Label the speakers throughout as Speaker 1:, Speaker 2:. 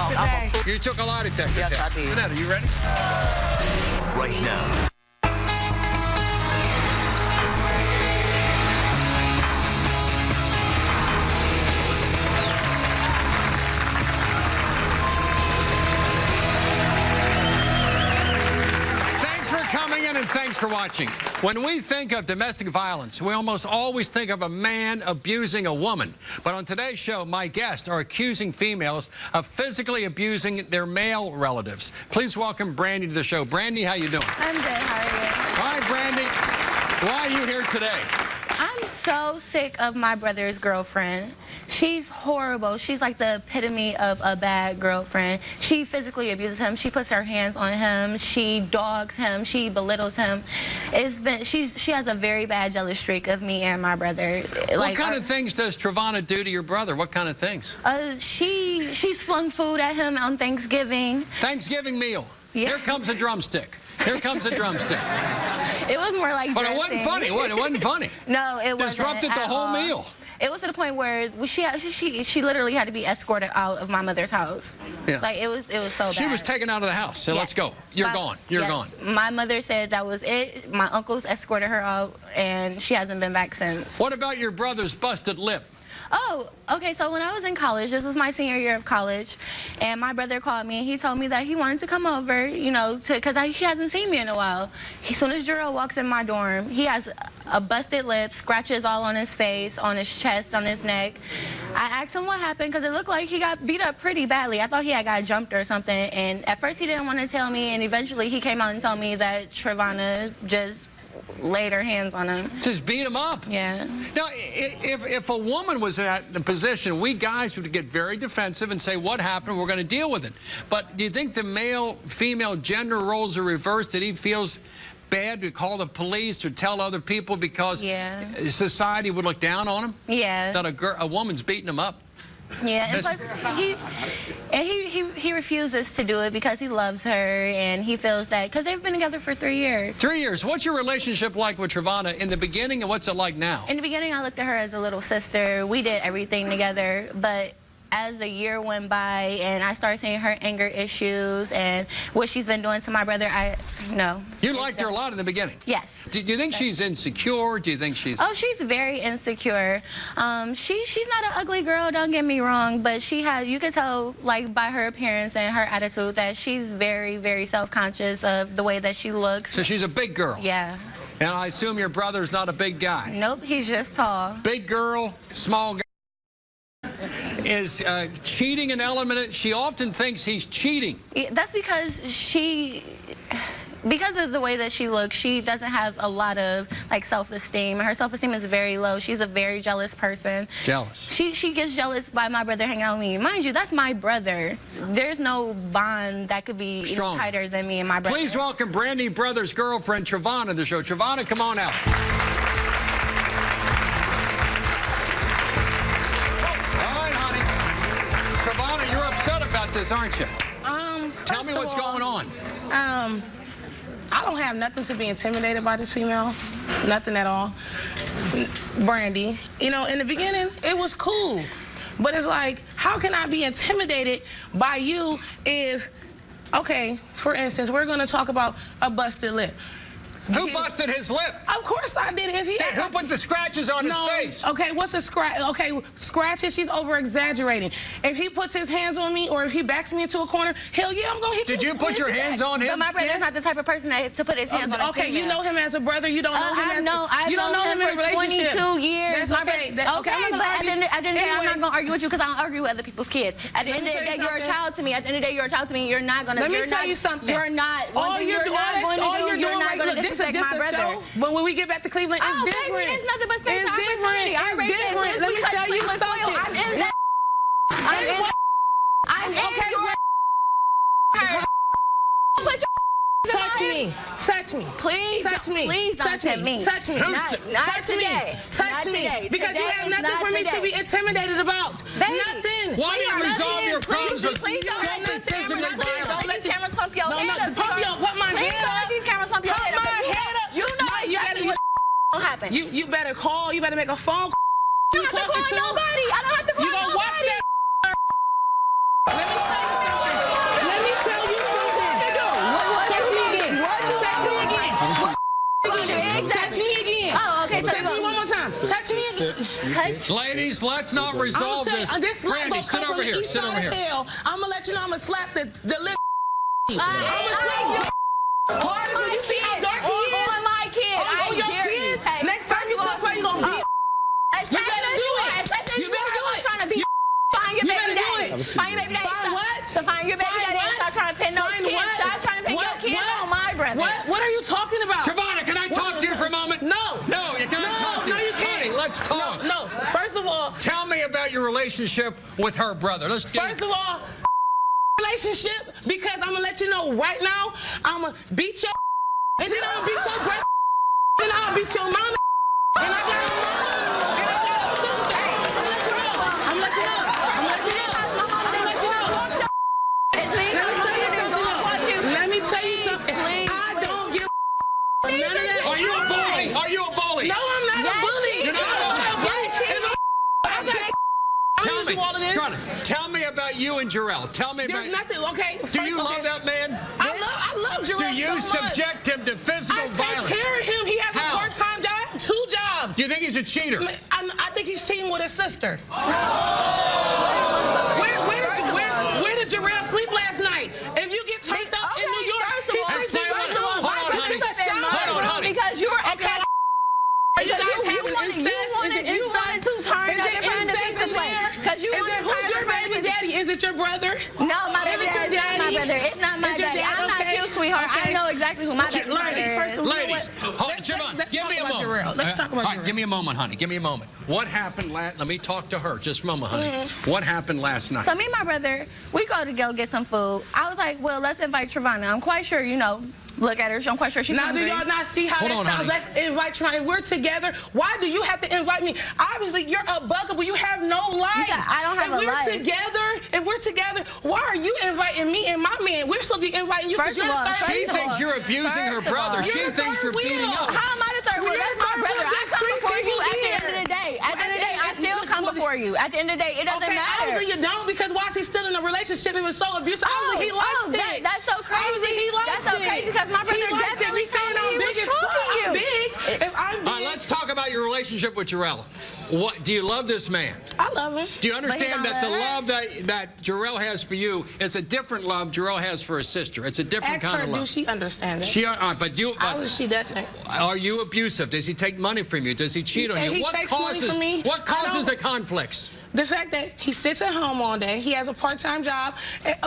Speaker 1: today.
Speaker 2: You took a lie detector test.
Speaker 3: Yes, I did.
Speaker 2: Vanetta, you ready?
Speaker 4: Right now.
Speaker 2: And thanks for watching. When we think of domestic violence, we almost always think of a man abusing a woman. But on today's show, my guests are accusing females of physically abusing their male relatives. Please welcome Brandy to the show. Brandy, how you doing?
Speaker 5: I'm good. How are you?
Speaker 2: Hi, Brandy. Why are you here today?
Speaker 5: I'm so sick of my brother's girlfriend. She's horrible. She's like the epitome of a bad girlfriend. She physically abuses him. She puts her hands on him. She dogs him. She belittles him. She has a very bad jealous streak of me and my brother.
Speaker 2: What kind of things does Travana do to your brother? What kind of things?
Speaker 5: She's flung food at him on Thanksgiving.
Speaker 2: Thanksgiving meal.
Speaker 5: Yeah.
Speaker 2: Here comes a drumstick. Here comes a drumstick.
Speaker 5: It was more like
Speaker 2: But it wasn't funny. It wasn't funny.
Speaker 5: No, it wasn't.
Speaker 2: Disrupted the whole meal.
Speaker 5: It was to the point where she literally had to be escorted out of my mother's house. Yeah. Like it was so bad.
Speaker 2: She was taken out of the house. So
Speaker 5: yes.
Speaker 2: Let's go. You're gone. You're gone.
Speaker 5: My mother said that was it. My uncles escorted her out, and she hasn't been back since.
Speaker 2: What about your brother's busted lip?
Speaker 5: Oh, okay, so when I was in college, this was my senior year of college, and my brother called me, and he told me that he wanted to come over, you know, because he hasn't seen me in a while. As soon as Jarrell walks in my dorm, he has a busted lip, scratches all on his face, on his chest, on his neck. I asked him what happened, because it looked like he got beat up pretty badly. I thought he had got jumped or something, and at first he didn't want to tell me, and eventually he came out and told me that Travana just laid her hands on him.
Speaker 2: Just beat him up?
Speaker 5: Yeah.
Speaker 2: Now, if a woman was in that position, we guys would get very defensive and say, what happened? We're going to deal with it. But do you think the male-female gender roles are reversed, that he feels bad to call the police or tell other people because society would look down on him?
Speaker 5: Yeah.
Speaker 2: That a woman's beating him up?
Speaker 5: Yeah, and plus he refuses to do it because he loves her, and he feels that because they've been together for 3 years.
Speaker 2: 3 years. What's your relationship like with Travana in the beginning, and what's it like now?
Speaker 5: In the beginning, I looked at her as a little sister. We did everything together, but as the year went by and I started seeing her anger issues and what she's been doing to my brother, no.
Speaker 2: You liked her a lot in the beginning?
Speaker 5: Yes.
Speaker 2: Do you think she's insecure? Do you think she's...
Speaker 5: Oh, she's very insecure. She's not an ugly girl, don't get me wrong, but you could tell, like, by her appearance and her attitude that she's very, very self-conscious of the way that she looks.
Speaker 2: So she's a big girl?
Speaker 5: Yeah.
Speaker 2: And I assume your brother's not a big guy?
Speaker 5: Nope, he's just tall.
Speaker 2: Big girl, small guy. Is cheating an element? She often thinks he's cheating.
Speaker 5: That's because because of the way that she looks, she doesn't have a lot of like self-esteem. Her self-esteem is very low. She's a very jealous person.
Speaker 2: Jealous.
Speaker 5: She gets jealous by my brother hanging out with me. Mind you, that's my brother. There's no bond that could be tighter than me and my brother.
Speaker 2: Please welcome Brandy brother's girlfriend, Travana, to the show. Travana, come on out. This, aren't you? Tell me what's going on.
Speaker 1: I don't have nothing to be intimidated by this female. Nothing at all. Brandy, you know, in the beginning, it was cool. But it's like, how can I be intimidated by you if, okay, for instance, we're going to talk about a busted lip.
Speaker 2: Who busted his lip?
Speaker 1: Of course I did. If he had,
Speaker 2: who put the scratches on his face?
Speaker 1: Okay, what's a scratch? Okay, scratches, she's over-exaggerating. If he puts his hands on me or if he backs me into a corner, hell yeah, I'm going to hit you.
Speaker 2: Did you put your hands on him?
Speaker 5: But my brother's not the type of person to put his hands on a
Speaker 1: Okay, you know him as a brother. You don't know him
Speaker 5: you don't know him in a relationship. 22 years.
Speaker 1: That's okay.
Speaker 5: Okay, but at the end of the day, I'm not going to argue with you because I don't argue with other people's kids. At the end of the day, you're a child to me. At the end of the day, you're a child to me. You're not going to.
Speaker 1: Let me tell you something.
Speaker 5: You're not.
Speaker 1: All you're doing right now, this is just a show. But when we get back to Cleveland, it's different.
Speaker 5: Baby, it's nothing but space
Speaker 1: and opportunity. It's different. Let me tell you something.
Speaker 5: I'm in
Speaker 1: Touch me. Touch me.
Speaker 5: Please.
Speaker 1: Touch me.
Speaker 5: Please don't touch me.
Speaker 1: Touch me.
Speaker 5: Not today.
Speaker 1: Touch me. Because you have nothing for me to be intimidated about. Nothing.
Speaker 2: Why do you resolve your problems with
Speaker 5: Please don't let me physically violent. Don't let these cameras pump your head up.
Speaker 1: Put my head up.
Speaker 5: Don't let these cameras pump your head up.
Speaker 1: Put my head up.
Speaker 5: You know exactly what happen.
Speaker 1: You better call. You better make a phone call.
Speaker 5: I don't have to call nobody. I don't have to call nobody.
Speaker 1: You gonna watch that? Let me tell you something. Touch me again.
Speaker 5: Oh, okay.
Speaker 1: Touch me one more time. Touch me again.
Speaker 2: Ladies, let's not resolve this.
Speaker 1: Brandy,
Speaker 2: sit over here. Sit over here.
Speaker 1: I'm gonna let you know I'm gonna slap the lip. I'm gonna slap your hard as when you see how dark he is.
Speaker 5: On my kid.
Speaker 1: On your kids. Next time you touch her, you gonna be. You better do it. You better do it.
Speaker 5: Trying to be. Find your baby daddy. Find your baby daddy.
Speaker 1: Find what?
Speaker 5: To find your baby daddy and stop trying to pin no kids. Stop trying to pin your kids on my brother.
Speaker 1: What are you talking about?
Speaker 2: Travana, can I talk to you for a moment?
Speaker 1: No.
Speaker 2: No, you can't talk to you.
Speaker 1: No, you can't.
Speaker 2: Honey, let's talk.
Speaker 1: No. First of all,
Speaker 2: tell me about your relationship with her brother.
Speaker 1: First of all, relationship, because I'm gonna let you know right now, I'm gonna beat your and then I'm gonna beat your brother, and I'll beat your mama, and I got a mama, and I got a sister. I'm gonna let you know. I'm gonna let you know. I'm gonna let you know. I'm gonna let you know. Let me tell you something. I don't give none of that.
Speaker 2: Are you a bully? Are you a bully?
Speaker 1: No, I'm not a bully.
Speaker 2: You're not a bully. Tell me,
Speaker 1: all of this.
Speaker 2: tell me about you and Jarrell. Tell me
Speaker 1: There's
Speaker 2: about.
Speaker 1: nothing. Okay.
Speaker 2: Do you love that man?
Speaker 1: I love Jarrell.
Speaker 2: Do you
Speaker 1: so much.
Speaker 2: subject him to physical
Speaker 1: I take
Speaker 2: violence?
Speaker 1: care of him. He has
Speaker 2: How?
Speaker 1: a part-time job. I have 2 jobs.
Speaker 2: Do you think he's a cheater?
Speaker 1: I think he's cheating with his sister. Where did Jarrell sleep last night? If you get turned up in New York, he sleeps in my room.
Speaker 2: Hold on, honey.
Speaker 5: Because you're
Speaker 1: okay. Are you guys having incest? Is it incest? Is it incest in there? Who's your baby daddy? Is it your brother?
Speaker 5: No, my baby daddy is not my brother. It's not my
Speaker 1: Is your
Speaker 5: daddy.
Speaker 1: dad
Speaker 5: I'm not
Speaker 1: okay?
Speaker 5: cute, sweetheart. I know exactly who my baby daddy is.
Speaker 2: Ladies, give me a moment.
Speaker 1: Let's talk about Jarrell.
Speaker 2: Give me a moment, honey. Give me a moment. What happened last? Let me talk to her just for a moment, honey. What happened last night?
Speaker 5: So me and my brother, we go to go get some food. I was like, well, let's invite Travana. I'm quite sure, you know, look at her. I'm quite sure she's
Speaker 1: now,
Speaker 5: hungry.
Speaker 1: do y'all not see how
Speaker 2: Hold
Speaker 1: that
Speaker 2: on,
Speaker 1: sounds?
Speaker 2: honey.
Speaker 1: Let's invite Travana. If we're together, why do you have to invite me? Obviously, you're a bugaboo. You have no life.
Speaker 5: Yeah, I don't have a life.
Speaker 1: If we're together, why are you inviting me and my man? We're supposed to be inviting you because
Speaker 5: First
Speaker 1: you're
Speaker 5: of all,
Speaker 1: the third
Speaker 2: She
Speaker 1: wheel.
Speaker 2: thinks you're abusing her brother. She thinks you're beating up.
Speaker 5: How am I the third wheel? That's my brother. I come before you at the end of the day. At the end of the day, I still come before you. At the end of the day, it doesn't matter.
Speaker 1: Obviously you don't, because while he's still in a relationship, it was so abusive. Obviously he likes it.
Speaker 5: That's so crazy.
Speaker 1: Obviously he likes
Speaker 5: That's so
Speaker 1: it.
Speaker 5: crazy because my brother definitely said that he was choking you.
Speaker 1: If I'm big.
Speaker 2: All right, let's talk about your relationship with Jarrell. What do you love this man?
Speaker 1: I love him.
Speaker 2: Do you understand
Speaker 5: But he
Speaker 2: that the
Speaker 5: don't
Speaker 2: love that Jarrell has for you is a different love Jarrell has for his sister? It's a different
Speaker 1: Ask
Speaker 2: kind
Speaker 1: her,
Speaker 2: of love.
Speaker 1: do she understand it? She doesn't.
Speaker 2: Are you abusive? Does he take money from you? Does he cheat on
Speaker 1: And
Speaker 2: you?
Speaker 1: he takes money from me.
Speaker 2: What causes the conflicts?
Speaker 1: The fact that he sits at home all day, he has a part-time job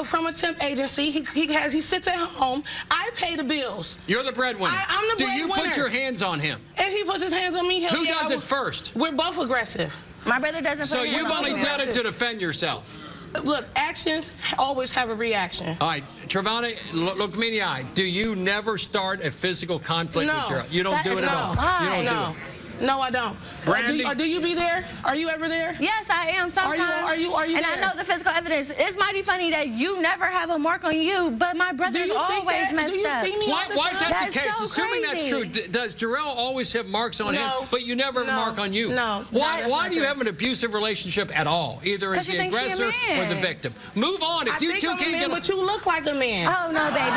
Speaker 1: from a temp agency. He sits at home. I pay the bills.
Speaker 2: You're the breadwinner.
Speaker 1: I'm the
Speaker 2: Do you
Speaker 1: breadwinner.
Speaker 2: put your hands on him?
Speaker 1: If he puts his hands on me,
Speaker 2: Who does it first?
Speaker 1: We're both aggressive.
Speaker 5: My brother doesn't.
Speaker 2: So
Speaker 5: put his
Speaker 2: you've
Speaker 5: hands on
Speaker 2: only
Speaker 5: me.
Speaker 2: done it to defend yourself.
Speaker 1: Look, actions always have a reaction.
Speaker 2: All right, Travana, look me in the eye. Do you never start a physical conflict with Jarrell? You don't do it at all. You don't do it.
Speaker 1: No, I don't.
Speaker 2: Brandy?
Speaker 1: Do you be there? Are you ever there?
Speaker 5: Yes, I am. Sometimes.
Speaker 1: Are you
Speaker 5: And
Speaker 1: there?
Speaker 5: I know the physical evidence. It's mighty funny that you never have a mark on you, but my brother's always messed
Speaker 1: Do you
Speaker 5: up.
Speaker 1: see me all the
Speaker 2: Why is that
Speaker 5: time?
Speaker 2: the case?
Speaker 5: That's so
Speaker 2: Assuming that's true,
Speaker 5: crazy.
Speaker 2: does Jarrell always have marks on him, but you never have a mark on you?
Speaker 1: No.
Speaker 2: Why
Speaker 1: That's not
Speaker 2: do you
Speaker 1: true.
Speaker 2: have an abusive relationship at all, either as
Speaker 5: 'Cause you
Speaker 2: the
Speaker 5: think she a
Speaker 2: aggressor or the
Speaker 5: man.
Speaker 2: victim? Move on. If
Speaker 1: I
Speaker 2: you
Speaker 1: think
Speaker 2: two
Speaker 1: I'm a
Speaker 2: can't
Speaker 1: man,
Speaker 2: get
Speaker 1: but you look like a man.
Speaker 5: Oh no, baby.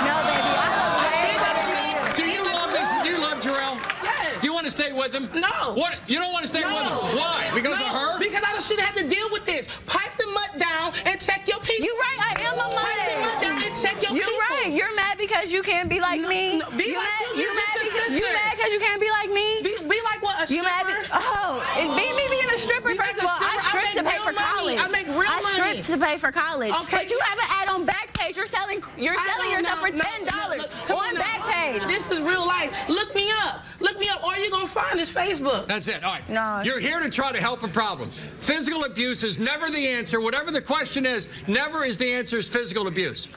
Speaker 5: No, baby.
Speaker 2: Do you love this? Do you love Jarrell?
Speaker 1: Yes.
Speaker 2: Do you want to stay with him?
Speaker 1: No.
Speaker 2: What? You don't want to stay with him? Why? Because of her?
Speaker 1: Because I shouldn't have to deal with this. Pipe the mud down and check your people.
Speaker 5: You're right. I am a mother.
Speaker 1: Pipe the mud down and check your people.
Speaker 5: You're right. You're mad because you can't be like me.
Speaker 1: No, be like you. You're just a sister.
Speaker 5: You mad because you can't be like me.
Speaker 1: Be like what? A
Speaker 5: You mad?
Speaker 1: stripper?
Speaker 5: Me being a stripper.
Speaker 1: Because
Speaker 5: First of all, I
Speaker 1: stripper, I
Speaker 5: stripped to
Speaker 1: make
Speaker 5: pay for
Speaker 1: real money.
Speaker 5: college.
Speaker 1: I make real money.
Speaker 5: I stripped to pay for college.
Speaker 1: Okay.
Speaker 5: But you have an ad on Backpage. You're selling yourself for $10 on Backpage.
Speaker 1: This is real life. Look me up. Look me up. All you're gonna find is Facebook.
Speaker 2: That's it. All right.
Speaker 5: No.
Speaker 2: You're here to try to help a problem. Physical abuse is never the answer. Whatever the question is, never is the answer is physical abuse.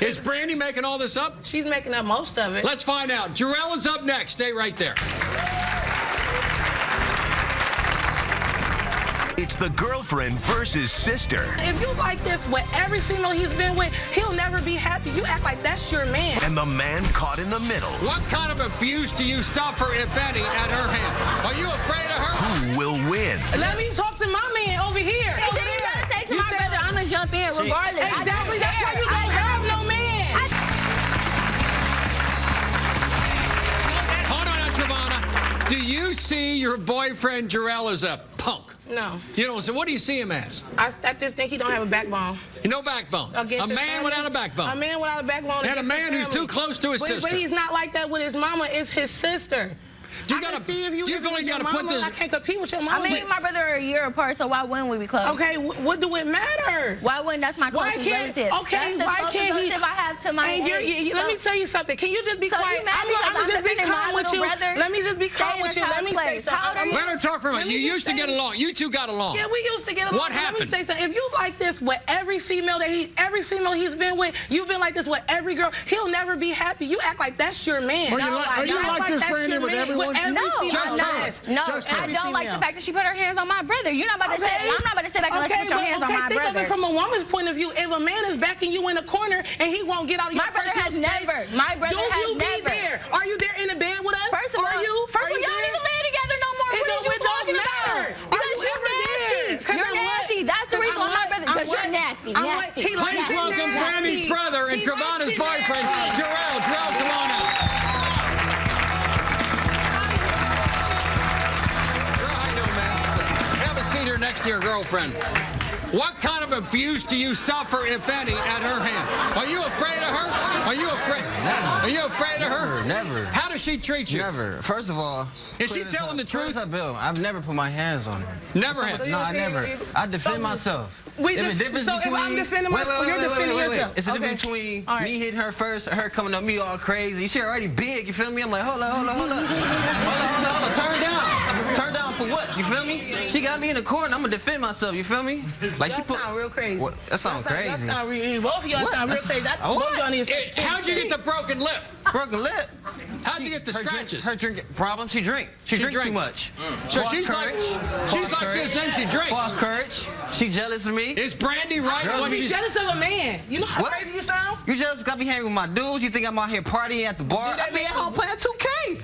Speaker 2: Is Brandy making all this up?
Speaker 1: She's making up most of it.
Speaker 2: Let's find out. Jarrell is up next. Stay right there.
Speaker 4: It's the girlfriend versus sister.
Speaker 1: If you like this with every female he's been with, he'll never be happy. You act like that's your man.
Speaker 4: And the man caught in the middle.
Speaker 2: What kind of abuse do you suffer, if any, at her hand? Are you afraid of her?
Speaker 4: Who will win?
Speaker 1: Let me talk to my man over here.
Speaker 5: And then you gotta say to my brother, I'm gonna jump in regardless.
Speaker 1: Exactly. That's why you don't have no man.
Speaker 2: Hold on, see your boyfriend Jarrell as a punk?
Speaker 1: No.
Speaker 2: You don't. So what do you see him as?
Speaker 1: I just think he don't have a backbone.
Speaker 2: No backbone. A man without a backbone.
Speaker 1: A man without a backbone.
Speaker 2: And a man who's too close to his sister.
Speaker 1: But he's not like that with his mama. It's his sister.
Speaker 2: You gotta see if you feel like you gotta put this.
Speaker 1: I can't compete with your mama.
Speaker 5: I mean, my brother are a year apart, so why wouldn't we be close?
Speaker 1: Okay, what do it matter?
Speaker 5: Why wouldn't that's my closest relative?
Speaker 1: Okay, why can't he?
Speaker 5: If I have to my age.
Speaker 1: Let me tell you something. Can you just be quiet? I'm just be calm with you. Let me just be calm with you. Let me say something.
Speaker 2: Let her talk for a minute. You used to get along. You two got along.
Speaker 1: Yeah, we used to get along.
Speaker 2: What happened?
Speaker 1: Let me say something. If you like this with every female he's been with, you've been like this with every girl. He'll never be happy. You act like that's your man.
Speaker 2: Are you like this, Brandy, with everyone?
Speaker 5: No.
Speaker 2: Just her.
Speaker 5: No, I don't like the fact that she put her hands on my brother. You're not about to say, I'm not about to sit back and let you put your hands on my brother.
Speaker 1: Think of it from a woman's point of view. If a man is backing you in a corner and he won't get out of your personal space,
Speaker 5: my brother has never.
Speaker 1: Be there? Are you there in the bed with us?
Speaker 5: First of all, y'all don't even live together no more. What are you talking about? Because you're nasty. You're nasty. That's the reason why my brother. Because you're nasty. Nasty.
Speaker 2: Please welcome Brandy's brother and Travana's boyfriend, Jarrell. Jarrell, come on out. Seat next to your girlfriend. What kind of abuse do you suffer, if any, at her hand? Are you afraid of her? Are you afraid?
Speaker 3: Never.
Speaker 2: Are you afraid of her?
Speaker 3: Never.
Speaker 2: How does she treat you?
Speaker 3: Never. First of all,
Speaker 2: is she telling the truth?
Speaker 3: Bill, I've never put my hands on her.
Speaker 2: Never have?
Speaker 3: No, I never. I defend myself.
Speaker 1: If I'm defending myself, you're defending yourself.
Speaker 3: It's a difference between me hitting her first and her coming up me all crazy. She already big, you feel me? I'm like, hold up. Turn down. Turn down for what? You feel me? She got me in the corner. I'm gonna defend myself. You feel me? Like
Speaker 1: that sound real crazy.
Speaker 3: What? That sounds crazy.
Speaker 1: That sound real. Both of y'all sound real crazy. Both of y'all need to.
Speaker 2: How'd you get the broken lip?
Speaker 3: Broken lip?
Speaker 2: How'd you get the scratches?
Speaker 3: Her drinking problem. She drinks too much.
Speaker 2: So she's like this, then she drinks.
Speaker 3: False courage. She jealous of me.
Speaker 2: Is Brandy right?
Speaker 1: She's jealous of a man. You know how crazy you sound?
Speaker 3: You jealous because I be hanging with my dudes? You think I'm out here partying at the bar? I be at home playing 2K.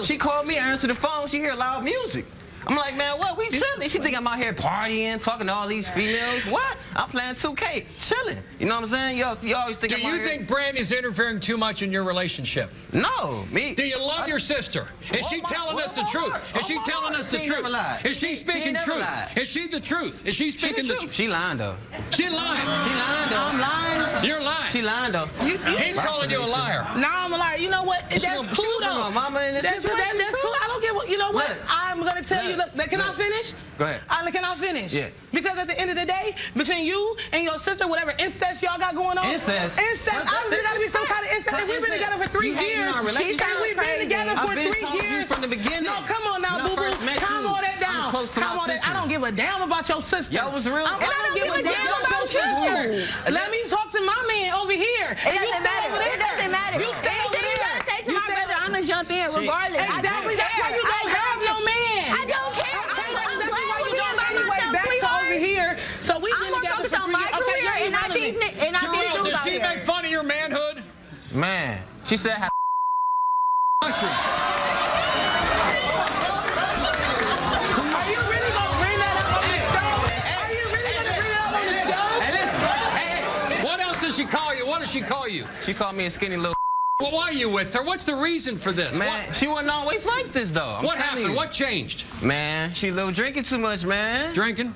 Speaker 3: She called me, I answered the phone, she hear loud music. I'm like, man, what? We chilling. She think I'm out here partying, talking to all these females. What? I'm playing 2K, chilling. You know what I'm saying? You always think. Do you think
Speaker 2: Brandy's interfering too much in your relationship?
Speaker 3: No, me.
Speaker 2: Do you love your sister? Is she telling us the truth? Is she telling us the truth? Is she speaking truth? Is she the truth? Is she speaking the truth?
Speaker 3: She lying though.
Speaker 2: She lying.
Speaker 3: She lying though.
Speaker 1: I'm lying.
Speaker 2: You're lying.
Speaker 3: She lying though.
Speaker 2: He's calling you a liar.
Speaker 1: No, I'm a liar. You know what? That's cool though. That's cool. I don't get what. You know what? I'm gonna tell you. Look, can I finish?
Speaker 3: Go ahead.
Speaker 1: Can I finish?
Speaker 3: Yeah.
Speaker 1: Because at the end of the day, between you and your sister, whatever incest y'all got going on.
Speaker 3: Incest.
Speaker 1: Obviously, gotta be some kind of incest. We've been together for 3 years. She said we've been together for 3 years.
Speaker 3: From the beginning.
Speaker 1: No, come on now, boo boo. Calm all that down. Calm all that. I don't give a damn about your sister.
Speaker 3: Y'all was real.
Speaker 1: I don't give a damn about your sister. Let me talk to my man over here.
Speaker 5: It doesn't matter. It doesn't matter.
Speaker 1: You stay over there.
Speaker 5: You gotta say to my brother, I'm gonna jump in regardless.
Speaker 1: Exactly. That's why you don't have no man.
Speaker 5: I don't care.
Speaker 1: Here, so we've been together for 3 years. Okay, you're irrelevant.
Speaker 2: Jarrell, does she make fun of your manhood?
Speaker 3: Man, she said
Speaker 1: Are you really gonna bring that up on the show? Are you really gonna bring that up on the show?
Speaker 2: Hey, what else does she call you? What does she call you?
Speaker 3: She called me a skinny little.
Speaker 2: Well, why are you with her? What's the reason for this?
Speaker 3: Man, she wasn't always like this though.
Speaker 2: What happened? What changed?
Speaker 3: Man, she little drinking too much, man.
Speaker 2: Drinking?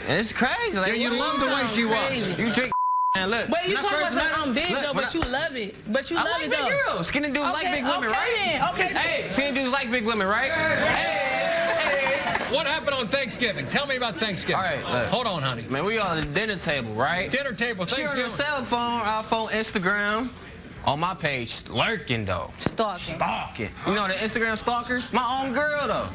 Speaker 3: It's crazy. Like,
Speaker 2: yeah, you love the way she was.
Speaker 3: You drink, man. Look.
Speaker 1: Wait, you talking about something? I'm big though, but you love it. But you love it though.
Speaker 3: Big girls. Skinny dudes like big women, right?
Speaker 1: Okay.
Speaker 3: Hey, skinny dudes like big women, right?
Speaker 2: Hey. What happened on Thanksgiving? Tell me about Thanksgiving.
Speaker 3: All right, look.
Speaker 2: Hold on, honey.
Speaker 3: Man, we all at the dinner table, right?
Speaker 2: Dinner table, Thanksgiving.
Speaker 3: She on her cell phone, iPhone, Instagram. On my page, lurking though. Stalking. You know the Instagram stalkers? My own girl though.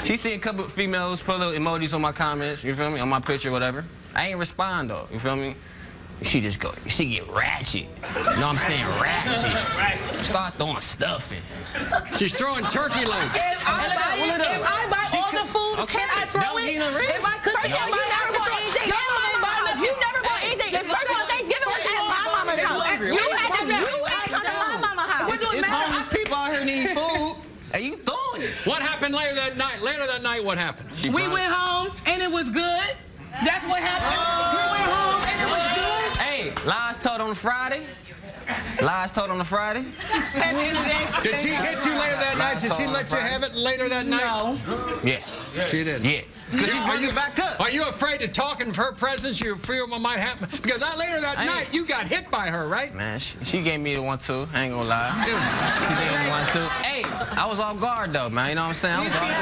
Speaker 3: She seen a couple of females put little emojis on my comments, you feel me? On my picture, whatever. I ain't respond though, you feel me? She just go, she get ratchet. You know what I'm saying? Ratchet. Start throwing stuff in.
Speaker 2: She's throwing turkey legs.
Speaker 1: If I buy all the food, can I throw it? If I cook it,
Speaker 5: you never bought anything at my mama's house. You never bought anything. The first one Thanksgiving was at my mama's house. You ate on my mama's house.
Speaker 3: It's homeless people out here need food. And you throwing it.
Speaker 2: What happened later that night? Later that night, what happened?
Speaker 1: We went home and it was good. That's what happened. We went home and it was good.
Speaker 3: Hey, lies told on Friday. Lies told on a Friday?
Speaker 1: At the end of the day,
Speaker 2: Did she hit you later that night? Did she let you have it later that night?
Speaker 1: No.
Speaker 3: Yeah.
Speaker 2: She did.
Speaker 3: Yeah. Because she brought you back up.
Speaker 2: Are you afraid to talk in her presence? You fear what might happen? Because later that night, you got hit by her, right?
Speaker 3: Man, she gave me the 1-2. I ain't gonna lie. She gave me the 1-2. Hey, I was off guard, though, man. You know what I'm saying? I was off guard.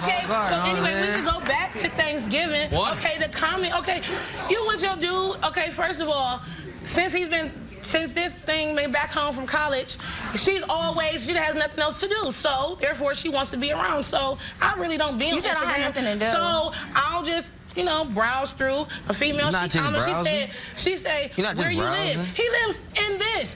Speaker 1: Okay, so anyway, we can go back to Thanksgiving.
Speaker 2: What?
Speaker 1: Okay, the comment. Okay, you with your dude. Okay, first of all, since this thing been back home from college, she has nothing else to do. So therefore, she wants to be around. So I really don't be on Instagram.
Speaker 5: You said I had nothing to do.
Speaker 1: So I'll just, you know, browse through a female. She said, where you live? He lives in this.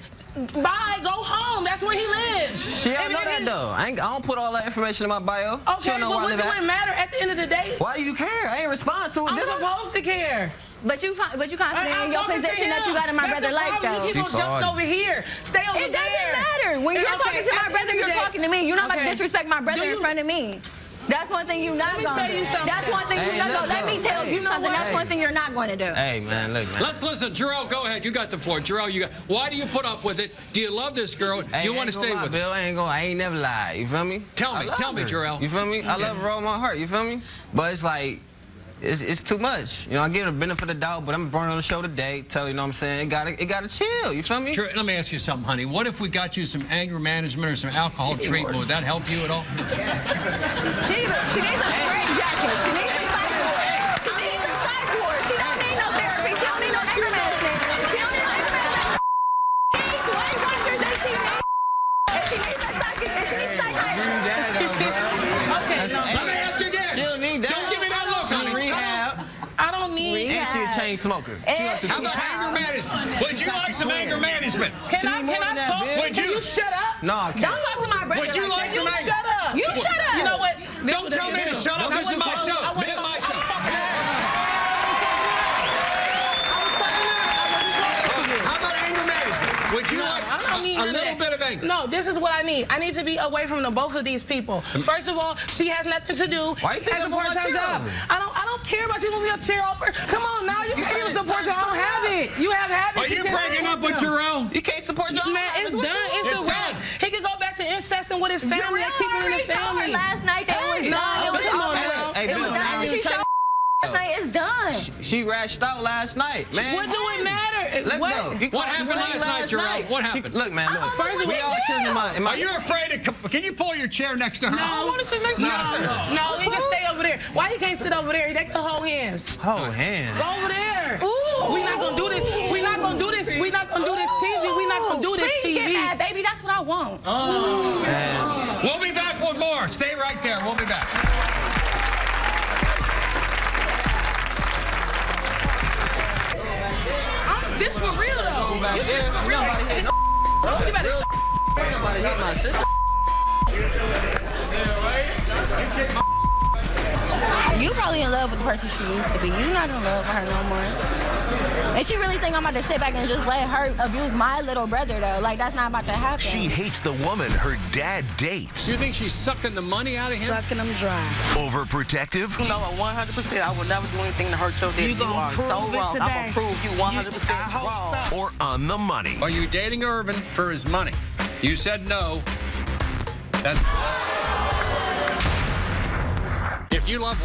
Speaker 1: Bye, go home. That's where he lives.
Speaker 3: She don't know that though. I don't put all that information in my bio.
Speaker 1: Okay,
Speaker 3: she don't know
Speaker 1: but
Speaker 3: where I
Speaker 1: what
Speaker 3: live
Speaker 1: do it matter at the end of the day?
Speaker 3: Why do you care? I ain't respond to it.
Speaker 1: I'm supposed to care.
Speaker 5: But you confident in your position that you got in my brother life, though.
Speaker 1: You keep on jumping over here. Stay over there.
Speaker 5: It doesn't matter. When you're talking to my brother, you're talking to me. You're not about to disrespect my brother in front of me. That's one thing you're not going to do.
Speaker 1: Let me tell you something.
Speaker 5: That's one thing you're not going to do. Let me tell you something. That's one thing you're not going to do.
Speaker 3: Hey, man, look, man.
Speaker 2: Let's listen. Jarrell, go ahead. You got the floor. Jarrell, why do you put up with it? Do you love this girl? You want to stay with her?
Speaker 3: Bill, I ain't never lied. You feel me?
Speaker 2: Tell me, Jarrell.
Speaker 3: You feel me? I love her with all my heart. You feel me? But it's like, it's too much. You know, I give her the benefit of the doubt, but I'm burning on the show today. Tell you know what I'm saying? It gotta chill. You feel me?
Speaker 2: Sure, let me ask you something, honey. What if we got you some anger management or some alcohol treatment? Would that help you at all?
Speaker 5: She needs a straight jacket. She needs a psych ward. She needs a psych ward. She don't need no therapy. She don't need no anger management. She don't need no anger management. She needs way doctors than she needs. And she needs a psychic. And she needs psychiatry.
Speaker 1: Okay, no.
Speaker 2: Let me ask you again.
Speaker 3: She don't need that.
Speaker 2: Don't give me that look, honey.
Speaker 1: I don't need
Speaker 3: And she a chain smoker.
Speaker 2: How about anger management? Would you like some anger management?
Speaker 1: Can I talk?
Speaker 2: Would you
Speaker 1: shut up?
Speaker 3: No, I can't.
Speaker 5: Don't talk to my brother.
Speaker 2: Would you like some anger?
Speaker 1: Shut up.
Speaker 5: You shut up.
Speaker 1: You know what?
Speaker 2: Don't tell me to shut up. This is my show. This is my show. How about anger management? Would you like a little bit of anger?
Speaker 1: No, this is what I need. I need to be away from both of these people. First of all, she has nothing to do as a part-time job. I don't care about you moving your chair over. Come on now, you can't even support your own habit. You have habits.
Speaker 2: Are you breaking up with Jarrell?
Speaker 3: You can't support your own
Speaker 1: Man, it's done. It's a wrap. He could go back to incesting with his family and keep it in the family.
Speaker 5: Last night that was done.
Speaker 3: Hey, Bill,
Speaker 5: last night it's done.
Speaker 3: She rashed out last night, man.
Speaker 1: What do it matter?
Speaker 3: Let's go.
Speaker 2: What happened last night, Jarrell? What happened?
Speaker 3: Look, man, look.
Speaker 1: First of
Speaker 3: We all chilling in my...
Speaker 2: Are you afraid to... Can you pull your chair next to her?
Speaker 1: No, I want to sit next to her. No, he can stay over there. Why he can't sit over there? They can hold hands.
Speaker 3: Hold hands.
Speaker 1: Go over there. Ooh. We not gonna do this. We not gonna do this. We not gonna do this TV. We not gonna do this
Speaker 5: Please
Speaker 1: TV.
Speaker 5: get mad, baby. That's what I want.
Speaker 3: Oh, man.
Speaker 2: We'll be back with more. Stay right there. We'll be back.
Speaker 1: This for real though.
Speaker 3: Nobody hit my sister.
Speaker 5: You probably in love with the person she used to be. You're not in love with her no more. And she really think I'm about to sit back and just let her abuse my little brother, though. Like, that's not about to happen.
Speaker 4: She hates the woman her dad dates.
Speaker 2: You think she's sucking the money out of him?
Speaker 6: Sucking them dry.
Speaker 4: Overprotective?
Speaker 6: You know, 100%, I will never do anything to hurt your dad.
Speaker 7: You gonna prove
Speaker 6: so
Speaker 7: it
Speaker 6: wrong.
Speaker 7: today?
Speaker 6: I'm gonna prove you 100%
Speaker 7: I hope
Speaker 6: wrong.
Speaker 7: so.
Speaker 4: Or on the money?
Speaker 2: Are you dating Irvin for his money? You said no. That's... If you love...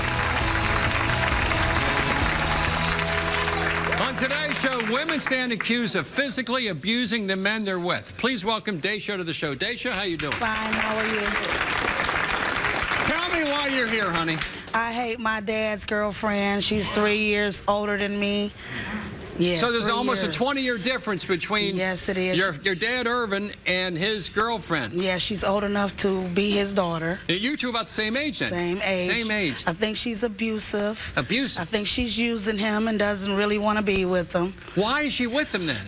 Speaker 2: On today's show, women stand accused of physically abusing the men they're with. Please welcome Daisha to the show. Daisha, how you doing?
Speaker 7: Fine, how are you?
Speaker 2: Tell me why you're here, honey.
Speaker 7: I hate my dad's girlfriend. She's 3 years older than me. Yeah,
Speaker 2: So there's
Speaker 7: 3
Speaker 2: almost
Speaker 7: years.
Speaker 2: a 20-year difference between
Speaker 7: Yes, it is.
Speaker 2: your dad, Irvin, and his girlfriend.
Speaker 7: Yeah, she's old enough to be his daughter.
Speaker 2: You two about the same age then?
Speaker 7: Same age.
Speaker 2: Same age.
Speaker 7: I think she's abusive.
Speaker 2: Abusive?
Speaker 7: I think she's using him and doesn't really want to be with him.
Speaker 2: Why is she with him then?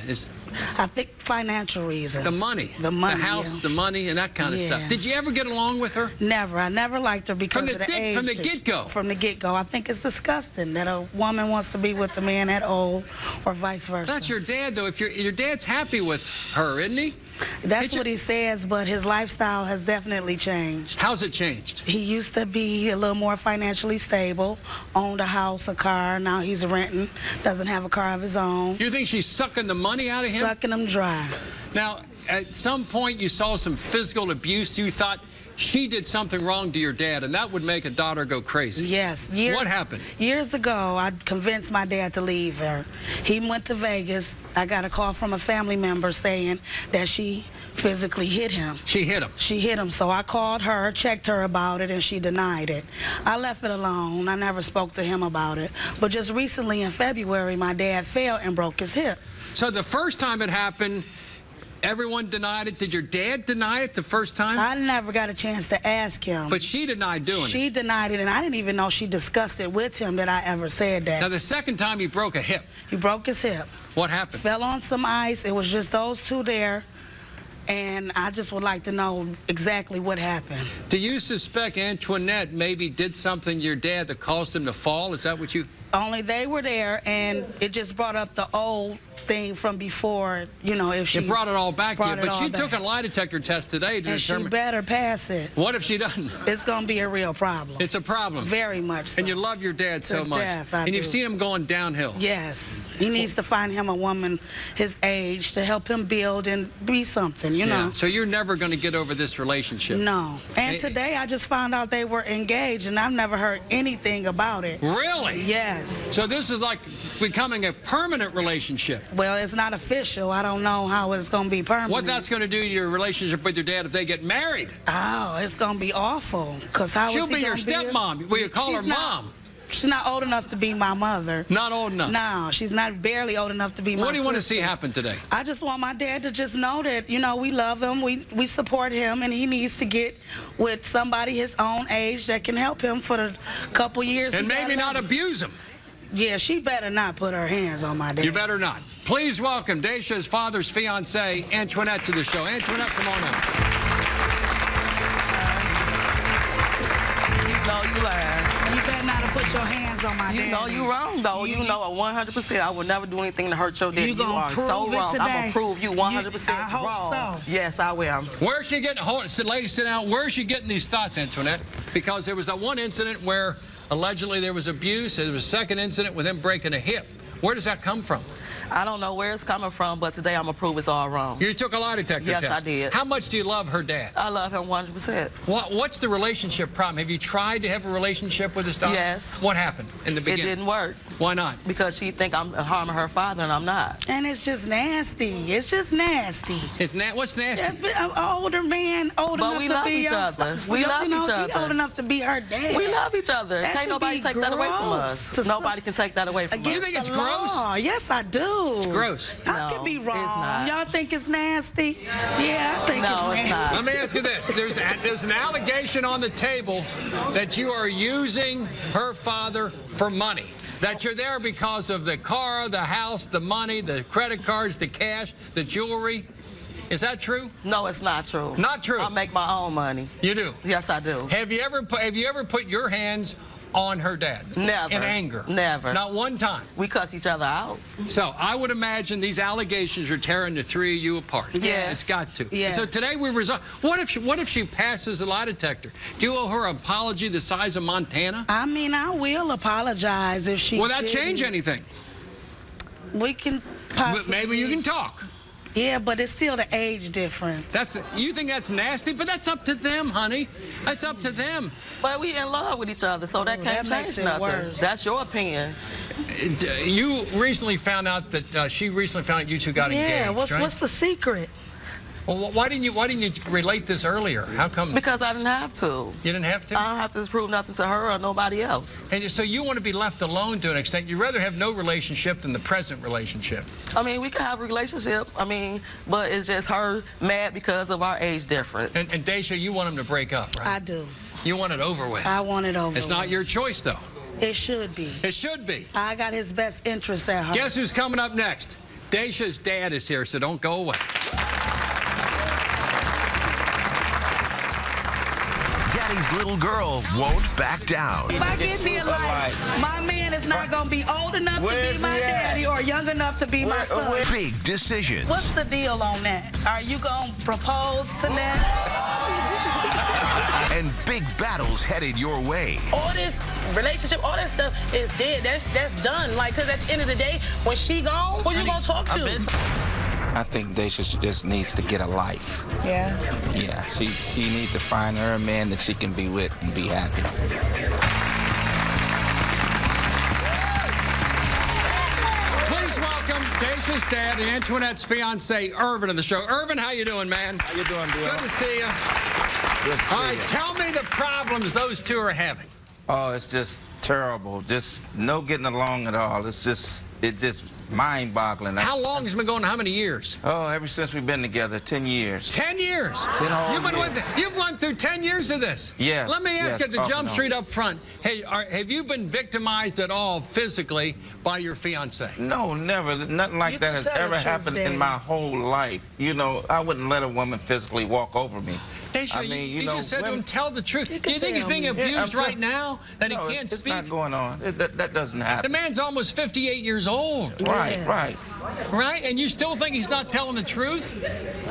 Speaker 7: I think financial reasons.
Speaker 2: The money.
Speaker 7: The money,
Speaker 2: The house,
Speaker 7: yeah.
Speaker 2: the money, and that kind of stuff.
Speaker 7: Yeah.
Speaker 2: Did you ever get along with her?
Speaker 7: Never. I never liked her because of the age.
Speaker 2: From the get-go?
Speaker 7: From the get-go. I think it's disgusting that a woman wants to be with a man that old or vice versa.
Speaker 2: That's your dad, though. If your dad's happy with her, isn't he?
Speaker 7: That's what he says, but his lifestyle has definitely changed.
Speaker 2: How's it changed?
Speaker 7: He used to be a little more financially stable, owned a house, a car. Now he's renting, doesn't have a car of his own.
Speaker 2: You think she's sucking the money out of him?
Speaker 7: Sucking him dry.
Speaker 2: Now, at some point you saw some physical abuse. You thought she did something wrong to your dad, and that would make a daughter go crazy.
Speaker 7: Yes.
Speaker 2: What happened?
Speaker 7: Years ago, I convinced my dad to leave her. He went to Vegas. I got a call from a family member saying that she physically hit him.
Speaker 2: She hit him?
Speaker 7: She hit him. So I called her, checked her about it, and she denied it. I left it alone. I never spoke to him about it. But just recently in February, my dad fell and broke his hip.
Speaker 2: So the first time it happened, everyone denied it. Did your dad deny it the first time?
Speaker 7: I never got a chance to ask him.
Speaker 2: But she denied doing it.
Speaker 7: She denied it, and I didn't even know she discussed it with him that I ever said that.
Speaker 2: Now, the second time he broke a hip.
Speaker 7: He broke his hip.
Speaker 2: What happened?
Speaker 7: Fell on some ice. It was just those two there. And I just would like to know exactly what happened.
Speaker 2: Do you suspect Antoinette maybe did something to your dad that caused him to fall? Is that what you...
Speaker 7: Only they were there, and it just brought up the old thing from before, you know, if she...
Speaker 2: It brought it all back to you, but she took
Speaker 7: back.
Speaker 2: a lie detector test today to
Speaker 7: And
Speaker 2: determine...
Speaker 7: she better pass it.
Speaker 2: What if she doesn't?
Speaker 7: It's going to be a real problem.
Speaker 2: It's a problem.
Speaker 7: Very much so.
Speaker 2: And you love your dad so much.
Speaker 7: Death, I
Speaker 2: and you've
Speaker 7: do.
Speaker 2: seen him going downhill.
Speaker 7: Yes. He needs to find him a woman his age to help him build and be something, you know.
Speaker 2: So you're never going to get over this relationship?
Speaker 7: No. And today I just found out they were engaged, and I've never heard anything about it.
Speaker 2: Really?
Speaker 7: Yes.
Speaker 2: So this is like becoming a permanent relationship.
Speaker 7: Well, it's not official. I don't know how it's going to be permanent.
Speaker 2: What that's going to do to your relationship with your dad if they get married?
Speaker 7: Oh, it's going to be awful. Because how
Speaker 2: She'll
Speaker 7: is he
Speaker 2: be your
Speaker 7: gonna be
Speaker 2: stepmom. Will you call her
Speaker 7: She's not-
Speaker 2: mom?
Speaker 7: She's not old enough to be my mother.
Speaker 2: Not old enough?
Speaker 7: No, she's not barely old enough to be my
Speaker 2: What do you want to
Speaker 7: sister.
Speaker 2: see happen today?
Speaker 7: I just want my dad to just know that, you know, we love him, we support him, and he needs to get with somebody his own age that can help him for the couple years.
Speaker 2: And
Speaker 7: he
Speaker 2: maybe
Speaker 7: got
Speaker 2: not
Speaker 7: left.
Speaker 2: abuse him.
Speaker 7: Yeah, she better not put her hands on my dad.
Speaker 2: You better not. Please welcome Daisha's father's fiancée, Antoinette, to the show. Antoinette, come on out.
Speaker 6: You know you lying.
Speaker 7: You better not have put your hands on my dad.
Speaker 6: You know you wrong, though. You know 100%. I would never do anything to hurt your dad.
Speaker 7: You gonna
Speaker 6: are
Speaker 7: prove
Speaker 6: so
Speaker 7: it
Speaker 6: wrong.
Speaker 7: today?
Speaker 6: I'm going to prove you 100%
Speaker 7: I hope
Speaker 6: wrong.
Speaker 7: so.
Speaker 6: Yes, I will.
Speaker 2: Where's she getting, lady, sit down. Where's she getting these thoughts, Antoinette? Because there was that one incident where allegedly there was abuse. There was a second incident with him breaking a hip. Where does that come from?
Speaker 6: I don't know where it's coming from, but today I'm going to prove it's all wrong.
Speaker 2: You took a lie detector test.
Speaker 6: Yes, I did.
Speaker 2: How much do you love her dad?
Speaker 6: I love him 100%.
Speaker 2: What's the relationship problem? Have you tried to have a relationship with his daughter?
Speaker 6: Yes.
Speaker 2: What happened in the
Speaker 6: It
Speaker 2: beginning?
Speaker 6: didn't work.
Speaker 2: Why not?
Speaker 6: Because she think I'm harming her father, and I'm not.
Speaker 7: And it's just nasty. It's just nasty.
Speaker 2: What's nasty?
Speaker 7: An older man, old
Speaker 6: But
Speaker 7: enough
Speaker 6: we
Speaker 7: to
Speaker 6: love
Speaker 7: be
Speaker 6: each
Speaker 7: your
Speaker 6: other.
Speaker 7: fa-
Speaker 6: We
Speaker 7: you
Speaker 6: love
Speaker 7: know,
Speaker 6: each
Speaker 7: He
Speaker 6: other.
Speaker 7: old enough to be her dad.
Speaker 6: We love each other.
Speaker 7: That
Speaker 6: Can't
Speaker 7: should
Speaker 6: nobody
Speaker 7: be
Speaker 6: take that away from
Speaker 7: gross.
Speaker 6: us. Nobody can take that away from us.
Speaker 2: You think it's
Speaker 7: The
Speaker 2: gross?
Speaker 7: law. Yes, I do.
Speaker 2: It's gross.
Speaker 7: I
Speaker 6: No,
Speaker 7: could be
Speaker 6: it's
Speaker 7: wrong.
Speaker 6: not.
Speaker 7: Y'all think it's nasty? Yeah, I think
Speaker 6: No,
Speaker 7: it's
Speaker 6: it's
Speaker 7: nasty.
Speaker 6: not.
Speaker 2: Let me ask you this. There's an allegation on the table that you are using her father for money. That you're there because of the car, the house, the money, the credit cards, the cash, the jewelry. Is that true?
Speaker 6: No, it's not true.
Speaker 2: Not true.
Speaker 6: I make my own money.
Speaker 2: You do?
Speaker 6: Yes, I do.
Speaker 2: Have you ever put your hands on her dad?
Speaker 6: Never.
Speaker 2: In anger?
Speaker 6: Never.
Speaker 2: Not one time?
Speaker 6: We cuss each other out.
Speaker 2: So I would imagine these allegations are tearing the three of you apart.
Speaker 6: Yes.
Speaker 2: It's got to.
Speaker 7: Yes.
Speaker 2: So today we resolve. What if she passes a lie detector? Do you owe her an apology the size of Montana?
Speaker 7: I mean, I will apologize if she
Speaker 2: Will that
Speaker 7: didn't.
Speaker 2: change anything?
Speaker 7: We can possibly.
Speaker 2: Maybe you can talk.
Speaker 7: Yeah, but it's still the age difference.
Speaker 2: You think that's nasty? But that's up to them, honey. That's up to them.
Speaker 6: But we in love with each other, so that
Speaker 7: Oh,
Speaker 6: can't
Speaker 7: that makes
Speaker 6: change
Speaker 7: it
Speaker 6: nothing.
Speaker 7: worse.
Speaker 6: That's your opinion.
Speaker 2: You recently found out that she recently found out you two got
Speaker 7: Yeah,
Speaker 2: engaged, right?
Speaker 7: what's the secret?
Speaker 2: Well, why didn't you relate this earlier? How come?
Speaker 6: Because I didn't have to.
Speaker 2: You didn't have to?
Speaker 6: I don't have to prove nothing to her or nobody else.
Speaker 2: And so you want to be left alone to an extent. You'd rather have no relationship than the present relationship.
Speaker 6: I mean, we can have a relationship, but it's just her mad because of our age difference.
Speaker 2: And Daisha, you want them to break up, right?
Speaker 7: I do.
Speaker 2: You want it over with.
Speaker 7: I want it over
Speaker 2: It's not
Speaker 7: with.
Speaker 2: your choice, though.
Speaker 7: It should be.
Speaker 2: It should be.
Speaker 7: I got his best interest at heart.
Speaker 2: Guess who's coming up next? Daisha's dad is here, so don't go away.
Speaker 4: Daddy's little girl won't back down.
Speaker 7: If I get me a life, my man is not not gonna be old enough to be my daddy or young enough to be my son.
Speaker 4: Big decisions.
Speaker 7: What's the deal on that? Are you gonna propose to that?
Speaker 4: And big battles headed your way.
Speaker 1: All this relationship, all that stuff is dead. That's done. Like, cause at the end of the day, when she gone, who you gonna talk to?
Speaker 8: I think Daisha just needs to get a life.
Speaker 7: Yeah.
Speaker 8: Yeah, she needs to find her a man that she can be with and be happy.
Speaker 2: Please welcome Daisha's dad and Antoinette's fiance, Irvin, to the show. Irvin, how you doing, man?
Speaker 8: How you doing, Bill?
Speaker 2: Good to see you.
Speaker 8: Good to see
Speaker 2: All right,
Speaker 8: you.
Speaker 2: tell me the problems those two are having.
Speaker 8: Oh, it's just terrible. Just no getting along at all. It's just mind-boggling.
Speaker 2: How long has it been going? How many years?
Speaker 8: Oh, ever since we've been together, 10 years.
Speaker 2: 10 years.
Speaker 8: 10 whole
Speaker 2: You've run through 10 years of this.
Speaker 8: Yes.
Speaker 2: Let me ask
Speaker 8: yes,
Speaker 2: at the Jump Street up front. Hey, have you been victimized at all physically by your fiance?
Speaker 8: No, never. Nothing like that has ever happened in my whole life. You know, I wouldn't let a woman physically walk over me.
Speaker 2: Daisha,
Speaker 8: I mean,
Speaker 2: you
Speaker 8: know,
Speaker 2: just said to him, tell the truth. Do you think he's
Speaker 7: tell
Speaker 2: being
Speaker 7: me.
Speaker 2: abused right now, that he can't
Speaker 8: it's
Speaker 2: speak?
Speaker 8: not going on. That doesn't happen.
Speaker 2: The man's almost 58 years old.
Speaker 8: Right, right.
Speaker 2: Right? And you still think he's not telling the truth?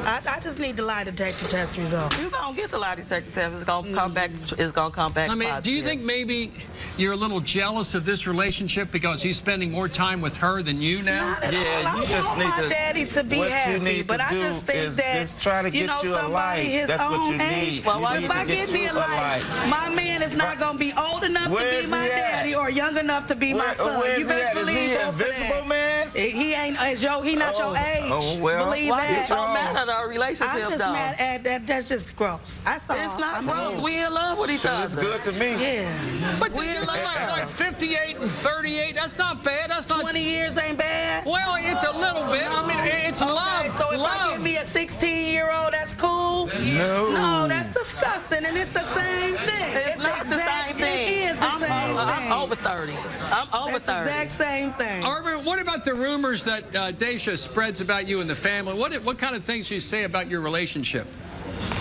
Speaker 7: I just need the lie detector test results.
Speaker 6: You don't get the lie detector test. It's gonna come back. It's gonna come back.
Speaker 2: I mean,
Speaker 6: positive.
Speaker 2: do you think maybe you're a little jealous of this relationship because he's spending more time with her than you now?
Speaker 7: Not at all.
Speaker 8: Yeah, you
Speaker 7: I
Speaker 8: just
Speaker 7: want
Speaker 8: need
Speaker 7: my
Speaker 8: to.
Speaker 7: daddy to be
Speaker 8: what you
Speaker 7: happy,
Speaker 8: need
Speaker 7: but
Speaker 8: to
Speaker 7: I
Speaker 8: do
Speaker 7: just think
Speaker 8: is
Speaker 7: that
Speaker 8: just try to get
Speaker 7: you know,
Speaker 8: you a
Speaker 7: somebody
Speaker 8: life.
Speaker 7: his
Speaker 8: That's what
Speaker 7: own
Speaker 8: you
Speaker 7: age.
Speaker 8: need.
Speaker 6: Well, why
Speaker 7: If
Speaker 6: you
Speaker 7: I
Speaker 6: need
Speaker 7: get
Speaker 6: to
Speaker 7: me
Speaker 6: get
Speaker 7: a
Speaker 6: you a
Speaker 7: life, my man is not gonna be old enough to
Speaker 8: Where's
Speaker 7: be my
Speaker 8: he at?
Speaker 7: daddy or young enough to be my son.
Speaker 8: Where's
Speaker 7: You
Speaker 8: he at?
Speaker 7: best
Speaker 8: Is
Speaker 7: believe
Speaker 8: he
Speaker 7: both of
Speaker 8: invisible,
Speaker 7: that.
Speaker 8: man?
Speaker 7: He ain't he not your age.
Speaker 8: Oh, well.
Speaker 7: Believe
Speaker 6: Why you
Speaker 7: that.
Speaker 6: so mad at our relationship,
Speaker 7: I'm just
Speaker 6: though?
Speaker 7: mad at that. That's just gross. That's all.
Speaker 6: It's not
Speaker 7: I'm
Speaker 6: gross. We in love with each
Speaker 8: So
Speaker 6: other.
Speaker 8: it's good to me.
Speaker 7: Yeah.
Speaker 2: But
Speaker 6: We
Speaker 2: you're
Speaker 6: in love.
Speaker 2: like 58 and 38. That's not bad. That's not.
Speaker 7: 20 years ain't bad.
Speaker 2: Well, it's a little bit. I mean, it's love.
Speaker 7: Okay, so if I get me a 16-year-old, that's cool?
Speaker 8: No.
Speaker 7: No, that's disgusting, and it's the same thing.
Speaker 6: It's not the same thing.
Speaker 7: It is the same thing.
Speaker 6: I'm over 30. I'm over
Speaker 7: That's the
Speaker 6: 30.
Speaker 7: exact same thing.
Speaker 2: Arvin, what about the rumors that Daisha spreads about you and the family? What kind of things do you say about your relationship?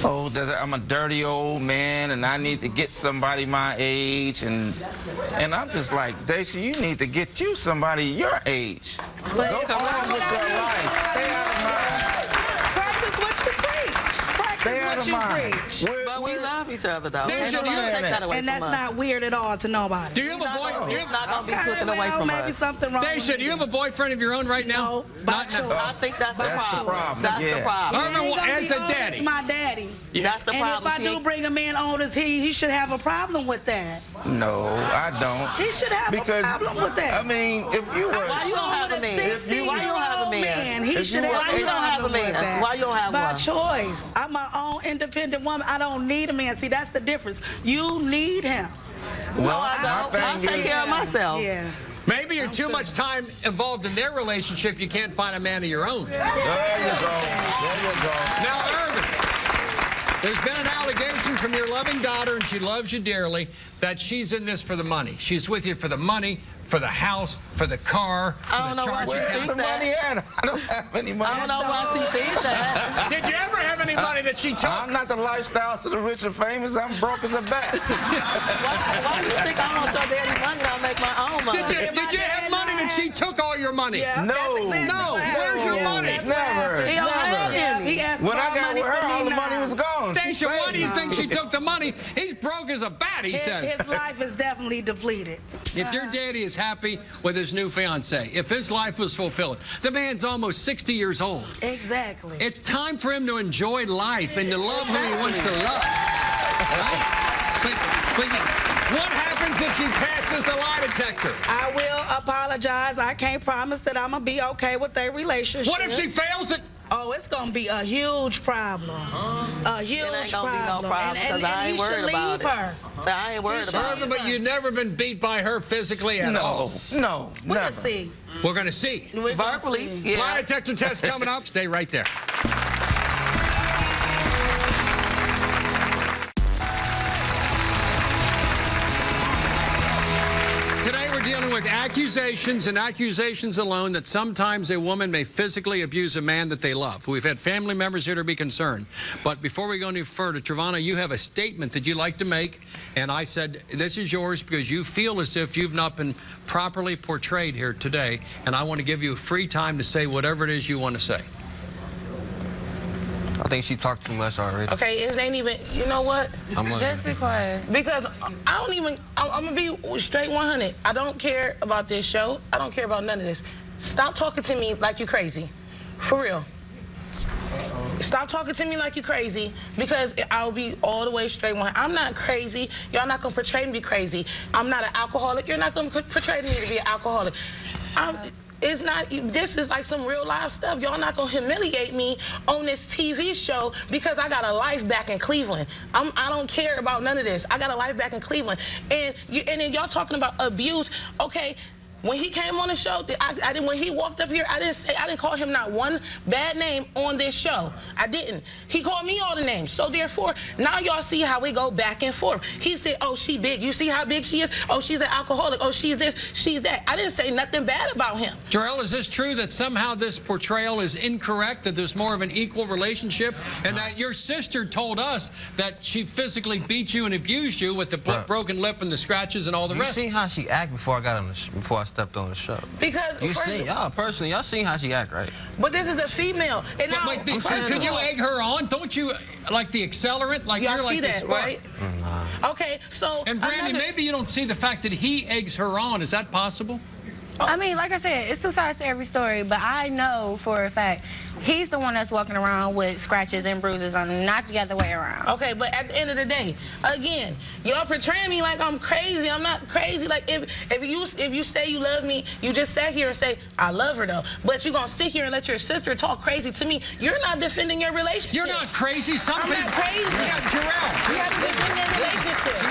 Speaker 8: Oh, I'm a dirty old man, and I need to get somebody my age, and I'm just like, Daisha, you need to get you somebody your age.
Speaker 7: But
Speaker 8: Go
Speaker 7: if
Speaker 8: on
Speaker 7: I
Speaker 8: with
Speaker 7: would
Speaker 8: your
Speaker 7: have
Speaker 8: life.
Speaker 7: used
Speaker 8: Stay out of mine.
Speaker 7: practice what you preach.
Speaker 8: Stay
Speaker 7: Practice
Speaker 8: out
Speaker 7: what
Speaker 8: of
Speaker 7: you
Speaker 8: mine.
Speaker 7: preach.
Speaker 6: But we love each other, though.
Speaker 2: Daisha,
Speaker 6: And
Speaker 2: do you-
Speaker 6: don't take that away
Speaker 7: And
Speaker 6: from
Speaker 7: that's
Speaker 6: us.
Speaker 7: not weird at all to nobody.
Speaker 2: Do you have a boy?
Speaker 6: It's not going to be
Speaker 7: Okay,
Speaker 6: taken away
Speaker 7: well,
Speaker 6: from
Speaker 7: maybe
Speaker 6: us.
Speaker 7: something wrong
Speaker 2: Daisha,
Speaker 7: with
Speaker 2: do you have a boyfriend of your own right now?
Speaker 7: No, by
Speaker 2: Not now.
Speaker 7: choice.
Speaker 6: I think that's the
Speaker 8: That's the
Speaker 6: problem.
Speaker 8: problem,
Speaker 6: That's the
Speaker 8: yeah.
Speaker 6: problem.
Speaker 2: Arvin,
Speaker 7: He ain't gonna
Speaker 2: as
Speaker 7: be
Speaker 2: the
Speaker 7: old
Speaker 2: daddy.
Speaker 7: as my daddy.
Speaker 6: That's the
Speaker 7: And
Speaker 6: problem.
Speaker 7: if I
Speaker 6: She
Speaker 7: do
Speaker 6: ain't-
Speaker 7: bring a man old as he should have a problem with that.
Speaker 8: No, I don't.
Speaker 7: He should have
Speaker 8: Because,
Speaker 7: a problem with that.
Speaker 8: I mean, if you were...
Speaker 6: Why you don't have a man? Why you don't have a man?
Speaker 7: He
Speaker 8: If
Speaker 7: should
Speaker 8: you
Speaker 7: have
Speaker 8: were-
Speaker 7: a
Speaker 8: Why you
Speaker 6: don't have a
Speaker 7: problem with
Speaker 6: man?
Speaker 7: that.
Speaker 6: Why you don't have
Speaker 7: By
Speaker 6: one?
Speaker 7: choice. I'm my own independent woman. I don't need a man. See, that's the difference. You need him.
Speaker 6: No,
Speaker 8: Well,
Speaker 6: I
Speaker 8: my
Speaker 6: don't. I
Speaker 8: thing
Speaker 6: take
Speaker 8: is-
Speaker 6: care of myself.
Speaker 7: Yeah.
Speaker 2: Maybe you're too much time involved in their relationship. You can't find a man of your own.
Speaker 8: There you go. There you go.
Speaker 2: Now, Irvin, there's been an allegation from your loving daughter, and she loves you dearly, that she's in this for the money. She's with you for the money, for the house, for the car, for
Speaker 6: I don't
Speaker 2: the
Speaker 6: know why
Speaker 2: charge
Speaker 6: she
Speaker 8: Where's
Speaker 6: think
Speaker 8: the
Speaker 2: account.
Speaker 8: money at? I don't have any money.
Speaker 6: I don't know why she thinks that.
Speaker 2: Did you ever have any money that she took?
Speaker 8: I'm not the lifestyles of the rich and famous. I'm broke as a bat.
Speaker 6: Why do you think I want your daddy money and I make my own money?
Speaker 2: Did you have money that she took all your money?
Speaker 7: Yeah,
Speaker 8: No.
Speaker 7: that's exactly
Speaker 2: No,
Speaker 7: what
Speaker 2: where's your
Speaker 7: happened.
Speaker 2: money?
Speaker 7: That's what
Speaker 8: Never.
Speaker 7: happened.
Speaker 6: He don't have
Speaker 7: Yeah,
Speaker 6: any.
Speaker 7: he asked
Speaker 8: When
Speaker 7: for
Speaker 8: I
Speaker 7: all
Speaker 8: got
Speaker 7: money
Speaker 8: with her,
Speaker 7: from me
Speaker 8: all the
Speaker 7: now.
Speaker 8: money was gone. She
Speaker 2: Daisha, why do you
Speaker 8: paid
Speaker 2: think
Speaker 8: me.
Speaker 2: she took the money? He's broke as a bat, he says.
Speaker 7: His life is definitely depleted.
Speaker 2: If your daddy is happy with his new fiancée, if his life was fulfilled, the man's almost 60 years old.
Speaker 7: Exactly.
Speaker 2: It's time for him to enjoy life and to love who he wants to love. Right? But what happens if she passes the lie detector?
Speaker 7: I will apologize. I can't promise that I'm going to be okay with their relationship.
Speaker 2: What if she fails it?
Speaker 7: Oh, it's going to be a huge problem. A huge
Speaker 6: It ain't gonna be no
Speaker 7: problem.
Speaker 6: problem because I ain't worried about it.
Speaker 7: Her.
Speaker 6: I ain't worried about
Speaker 2: Irvin,
Speaker 6: it.
Speaker 2: but you've never been beat by her physically at all.
Speaker 8: No,
Speaker 7: We'll
Speaker 8: never.
Speaker 7: see.
Speaker 2: We're going to see.
Speaker 7: We're gonna
Speaker 6: Verbally,
Speaker 7: see.
Speaker 2: Lie
Speaker 6: yeah.
Speaker 2: detector test coming up. Stay right there. Today we're dealing dealing with accusations and accusations alone that sometimes a woman may physically abuse a man that they love. We've had family members here to be concerned. But before we go any further, Travana, you have a statement that you'd like to make, and I said this is yours because you feel as if you've not been properly portrayed here today, and I want to give you free time to say whatever it is you want to say.
Speaker 3: I think she talked too much already.
Speaker 1: Okay, it ain't even, you know what?
Speaker 5: Just be quiet.
Speaker 1: Because I don't even, I'm going to be straight 100. I don't care about this show. I don't care about none of this. Stop talking to me like you crazy. For real. Stop talking to me like you crazy, because I'll be all the way straight 100. I'm not crazy. Y'all not going to portray me to be crazy. I'm not an alcoholic. You're not going to portray me to be an alcoholic. It's not, this is like some real life stuff. Y'all not gonna humiliate me on this TV show because I got a life back in Cleveland. I don't care about none of this. I got a life back in Cleveland. And then y'all talking about abuse. Okay, when he came on the show, when he walked up here, I didn't call him not one bad name on this show. I didn't. He called me all the names. So therefore, now y'all see how we go back and forth. He said, oh, she big. You see how big she is? Oh, she's an alcoholic. Oh, she's this, she's that. I didn't say nothing bad about him.
Speaker 2: Jarrell, is this true that somehow this portrayal is incorrect, that there's more of an equal relationship, and that your sister told us that she physically beat you and abused you with the broken lip and the scratches and all the rest?
Speaker 3: You seen how she act before I got on before I stepped on the show?
Speaker 1: Because
Speaker 3: you seen, y'all personally, y'all seen how she act, right?
Speaker 1: But this is a female. And now,
Speaker 2: could you egg her on? Don't you like the accelerant? Like you're like
Speaker 1: that, right? Okay, so
Speaker 2: and Brandy, maybe you don't see the fact that he eggs her on. Is that possible?
Speaker 5: I mean, like I said, it's two sides to every story, but I know for a fact he's the one that's walking around with scratches and bruises on him, not the other way around.
Speaker 1: Okay, but at the end of the day, again, y'all portraying me like I'm crazy. I'm not crazy. Like if you say you love me, you just sat here and say I love her though. But you're gonna sit here and let your sister talk crazy to me. You're not defending your relationship.
Speaker 2: You're not crazy.
Speaker 1: I'm not crazy.
Speaker 2: Yeah, Jarrell.
Speaker 1: You have to defend your relationship.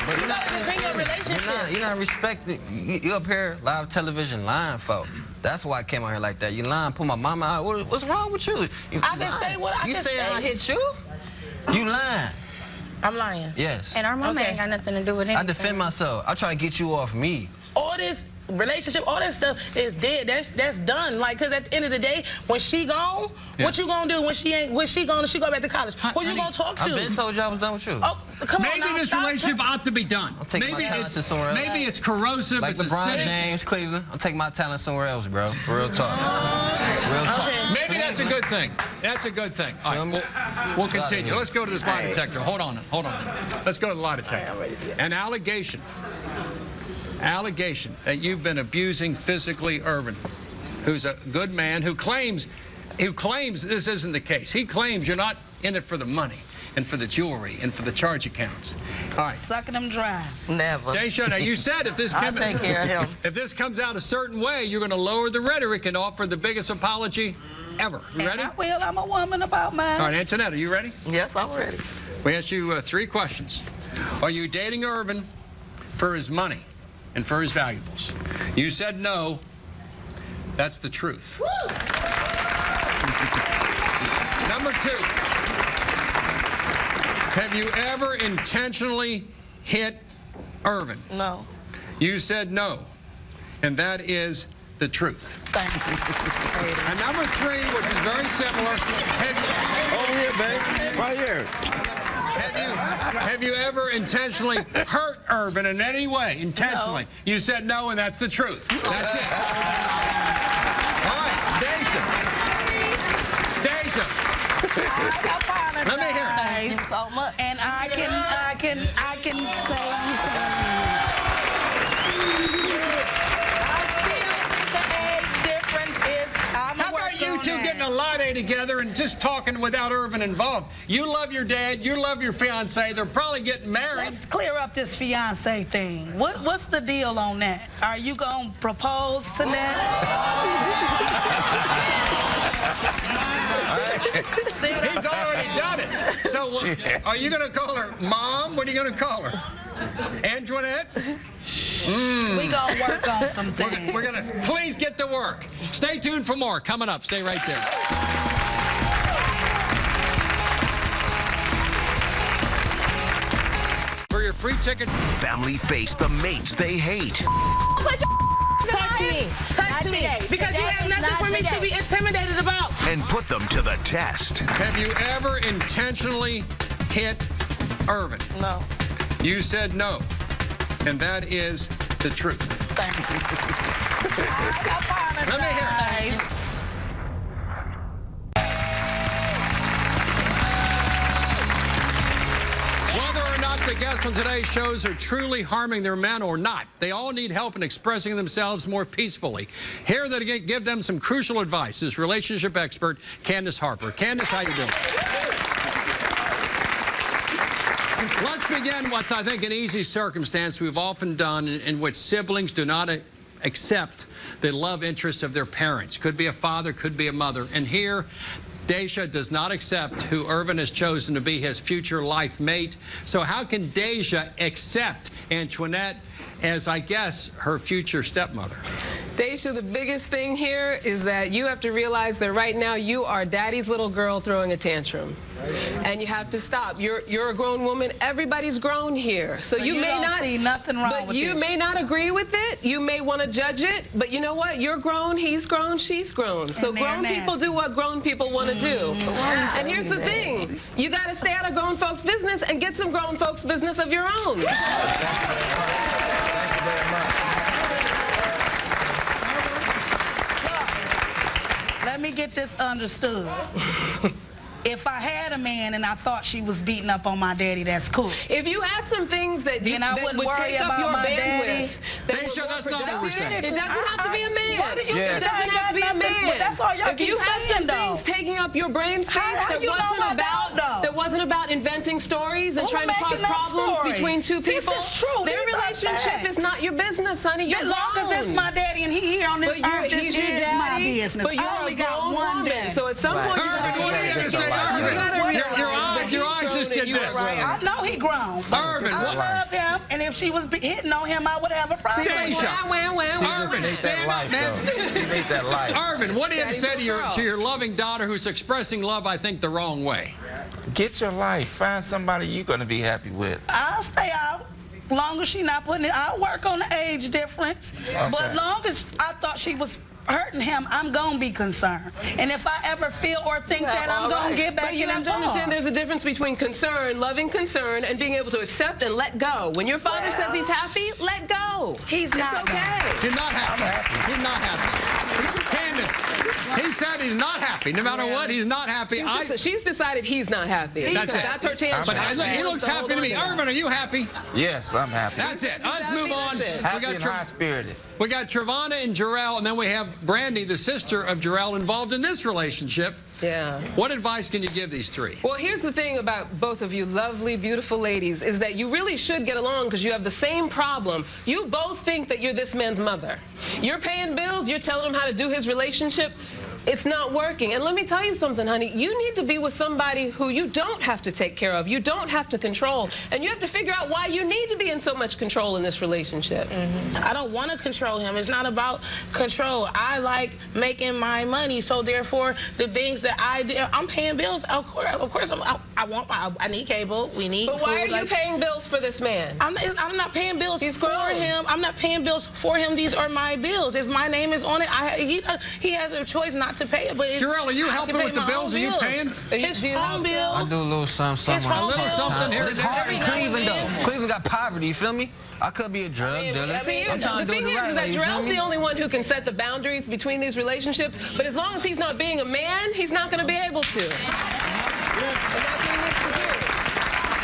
Speaker 1: You gotta defend your relationship.
Speaker 3: You're not respecting. You up here live television lying, folks. That's why I came out here like that. You lying, put my mama out. What's wrong with you?
Speaker 1: I can say what I can say.
Speaker 3: You say I hit you? You lying.
Speaker 1: I'm lying.
Speaker 3: Yes.
Speaker 5: And our mama ain't got nothing to do with anything.
Speaker 3: I defend myself. I try to get you off me.
Speaker 1: All this relationship, all that stuff is dead. That's done. Like, cause at the end of the day, when she gone, what you gonna do when she gone and she go back to college? Who you gonna talk to?
Speaker 3: I've been told you I was done with you.
Speaker 1: Oh, come on.
Speaker 2: Maybe this relationship ought to be done.
Speaker 3: I'm taking my talent to somewhere else.
Speaker 2: Maybe it's corrosive.
Speaker 3: Like
Speaker 2: it's
Speaker 3: LeBron
Speaker 2: acidic.
Speaker 3: James, Cleveland. I'm taking my talent somewhere else, bro. Real talk. Real talk.
Speaker 1: Okay.
Speaker 2: Maybe that's a good thing. That's a good thing. All right, we'll continue. Let's go to this lie detector. Hold on. Let's go to the lie detector. An allegation that you've been abusing physically Irvin, who's a good man, who claims this isn't the case. He claims you're not in it for the money and for the jewelry and for the charge accounts. All right.
Speaker 7: Sucking them dry.
Speaker 6: Never.
Speaker 2: Daisha, now you said if this
Speaker 6: I'll take care of him.
Speaker 2: If this comes out a certain way, you're going to lower the rhetoric and offer the biggest apology ever. You ready?
Speaker 7: I will. I'm a woman about mine.
Speaker 2: All right, Antoinette, are you ready?
Speaker 6: Yes, I'm ready.
Speaker 2: We asked you 3 questions. Are you dating Irvin for his money and for his valuables? You said no. That's the truth. Number 2. Have you ever intentionally hit Irvin?
Speaker 6: No.
Speaker 2: You said no. And that is the truth.
Speaker 6: Thank you.
Speaker 2: And number 3, which is very similar,
Speaker 8: Over here, babe. Right here.
Speaker 2: have you ever intentionally hurt Irvin in any way? Intentionally?
Speaker 6: No.
Speaker 2: You said no, and that's the truth. That's it. All right, Daisha. Let me hear it.
Speaker 6: Thank you so much.
Speaker 7: And I can say I feel the age difference is
Speaker 2: How about you two getting a latte together and just talking without Irvin involved? You love your dad, you love your fiance, they're probably getting married.
Speaker 7: Let's clear up this fiance thing. What's the deal on that? Are you gonna propose to
Speaker 2: He's already done it. So are you going to call her Mom? What are you going to call her? Antoinette?
Speaker 7: We gonna work on some things.
Speaker 2: We're going to please get to work. Stay tuned for more. Coming up. Stay right there. For your free ticket.
Speaker 4: Family face the mates they hate.
Speaker 1: Touch me, because you have nothing for me to be intimidated about.
Speaker 4: And put them to the test.
Speaker 2: Have you ever intentionally hit Irvin?
Speaker 6: No.
Speaker 2: You said no. And that is the truth.
Speaker 6: Thank you.
Speaker 2: Let me hear it. Whether or not the guests on today's shows are truly harming their men or not, they all need help in expressing themselves more peacefully. Here to give them some crucial advice is relationship expert Candace Harper. Candace, how you doing? Let's begin with, I think, an easy circumstance we've often done in which siblings do not accept the love interests of their parents. Could be a father, could be a mother. And here, Deja does not accept who Irvin has chosen to be his future life mate. So how can Deja accept Antoinette as, I guess, her future stepmother?
Speaker 9: Deja, the biggest thing here is that you have to realize that right now you are daddy's little girl throwing a tantrum. And you have to stop. You're a grown woman. Everybody's grown here. So you may not
Speaker 7: see nothing wrong
Speaker 9: but
Speaker 7: with
Speaker 9: you
Speaker 7: it.
Speaker 9: May not agree with it. You may want to judge it. But you know what? You're grown, he's grown, she's grown. So grown people do what grown people want to do. And here's the thing. You got to stay out of grown folks' business and get some grown folks' business of your own.
Speaker 8: Thank you very much.
Speaker 7: Let me get this understood. If I had a man and I thought she was beating up on my daddy, that's cool.
Speaker 9: If you had some things that,
Speaker 7: then I wouldn't
Speaker 9: would
Speaker 7: worry
Speaker 9: take up
Speaker 7: about
Speaker 9: your
Speaker 7: my
Speaker 9: bandwidth,
Speaker 7: daddy.
Speaker 2: Deja, that's not what we're saying.
Speaker 9: It doesn't have to be a man.
Speaker 8: Yeah.
Speaker 9: It doesn't have to be a man.
Speaker 7: That's all y'all
Speaker 9: If you
Speaker 7: keep
Speaker 9: had
Speaker 7: saying,
Speaker 9: some things taking up your brain space that wasn't about inventing stories and trying to cause problems between two people,
Speaker 7: this is true.
Speaker 9: their relationship is not your business, honey. You're
Speaker 7: as long as it's my daddy and he here on this earth, this is my business.
Speaker 9: But you're
Speaker 7: I only
Speaker 9: a
Speaker 7: got
Speaker 9: grown
Speaker 7: one
Speaker 9: woman.
Speaker 7: daddy.
Speaker 9: So at some point,
Speaker 2: Irvin, what are you going to say? Your eyes just did this.
Speaker 7: I know he grown.
Speaker 2: Irvin,
Speaker 7: I love him, and if she was hitting on him, I would have a problem.
Speaker 2: Deja. Irvin, stand up, man.
Speaker 8: She made that life.
Speaker 2: Irvin, what do you have to say to your loving daughter who's expressing love, I think, the wrong way?
Speaker 8: Get your life. Find somebody you're going to be happy with.
Speaker 7: I'll stay out. Long as she not putting it, I'll work on the age difference.
Speaker 8: Okay.
Speaker 7: But long as I thought she was hurting him, I'm gonna be concerned. And if I ever feel or think that, I'm gonna get back in
Speaker 9: involved. But you have to understand there's a difference between concern, loving concern, and being able to accept and let go. When your father says he's happy, let go.
Speaker 7: He's not.
Speaker 9: It's okay.
Speaker 2: You're not happy. He's not happy. Candace, he said he's not happy. No matter what, he's not happy.
Speaker 9: She's decided he's not happy.
Speaker 2: That's it.
Speaker 9: That's her tantrum.
Speaker 2: But he looks happy to me. Irvin, are you happy?
Speaker 8: Yes, I'm happy.
Speaker 2: That's it. Let's move on.
Speaker 8: Happy and high-spirited.
Speaker 2: We got Travana and Jarrell, and then we have Brandy, the sister of Jarrell, involved in this relationship.
Speaker 9: Yeah.
Speaker 2: What advice can you give these three?
Speaker 9: Well, here's the thing about both of you lovely, beautiful ladies, is that you really should get along because you have the same problem. You both think that you're this man's mother. You're paying bills, you're telling him how to do his relationship. It's not working. And let me tell you something, honey. You need to be with somebody who you don't have to take care of. You don't have to control. And you have to figure out why you need to be in so much control in this relationship.
Speaker 1: I don't want to control him. It's not about control. I like making my money. So therefore, the things that I do, I'm paying bills. Of course, I need cable. We need
Speaker 9: But why are you paying bills for this man?
Speaker 1: I'm not paying bills for him. I'm not paying bills for him. These are my bills. If my name is on it, he has a choice not to pay it. But
Speaker 2: Jarrell, are you helping with the bills? Are you paying?
Speaker 1: His phone bill.
Speaker 3: I do a little something.
Speaker 1: A
Speaker 2: little something here.
Speaker 3: It's hard in Cleveland, though. Cleveland got poverty, you feel me? I could be a drug dealer. I'm trying to do it the right way,
Speaker 9: is that Jarrell's the only one who can set the boundaries between these relationships, but as long as he's not being a man, he's not going to be able to. And that's what he needs to do.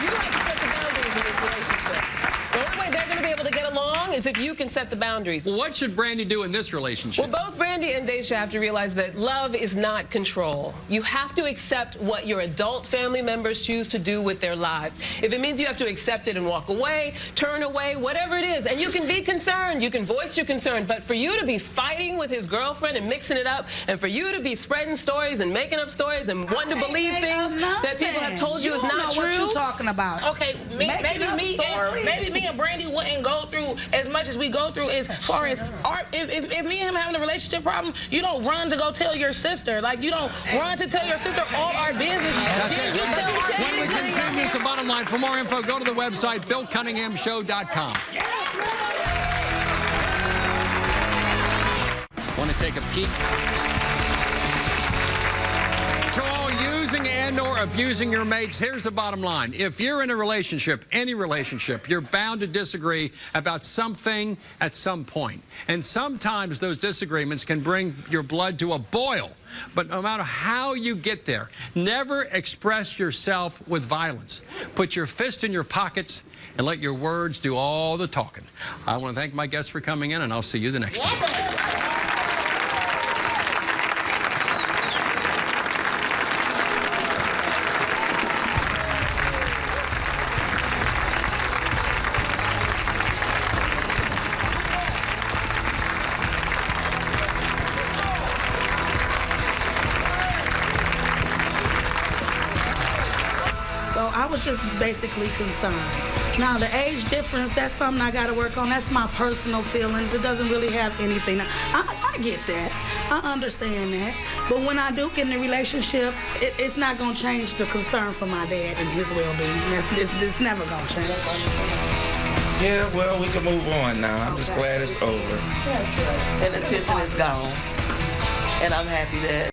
Speaker 9: You have to set the boundaries in this relationship. The only way they're going to be able to get along is if you can set the boundaries.
Speaker 2: Well, what should Brandy do in this relationship?
Speaker 9: Well, both Brandy and Deja have to realize that love is not control. You have to accept what your adult family members choose to do with their lives. If it means you have to accept it and walk away, turn away, whatever it is, and you can be concerned, you can voice your concern, but for you to be fighting with his girlfriend and mixing it up, and for you to be spreading stories and making up stories and wanting to believe things that people have told you is not true.
Speaker 7: What you talking about?
Speaker 1: Okay, maybe me and Brandy wouldn't go through as much as we go through as far as if me and him having a relationship problem, you don't run to go tell your sister. Like, you don't run to tell your sister all our business. Then you tell our
Speaker 2: When we
Speaker 1: business.
Speaker 2: continue, it's the bottom line. For more info, go to the website, BillCunninghamShow.com. Want to take a peek? To all using and or abusing your mates, here's the bottom line. If you're in a relationship, any relationship, you're bound to disagree about something at some point. And sometimes those disagreements can bring your blood to a boil. But no matter how you get there, never express yourself with violence. Put your fist in your pockets and let your words do all the talking. I want to thank my guests for coming in, and I'll see you the next time.
Speaker 7: So I was just basically concerned. Now, the age difference, that's something I got to work on. That's my personal feelings. It doesn't really have anything. I get that. I understand that. But when I do get in a relationship, it's not going to change the concern for my dad and his well-being. It's never going to change.
Speaker 8: Yeah, well, we can move on now. I'm just glad it's over.
Speaker 6: That's right. And the tension is gone. And I'm happy that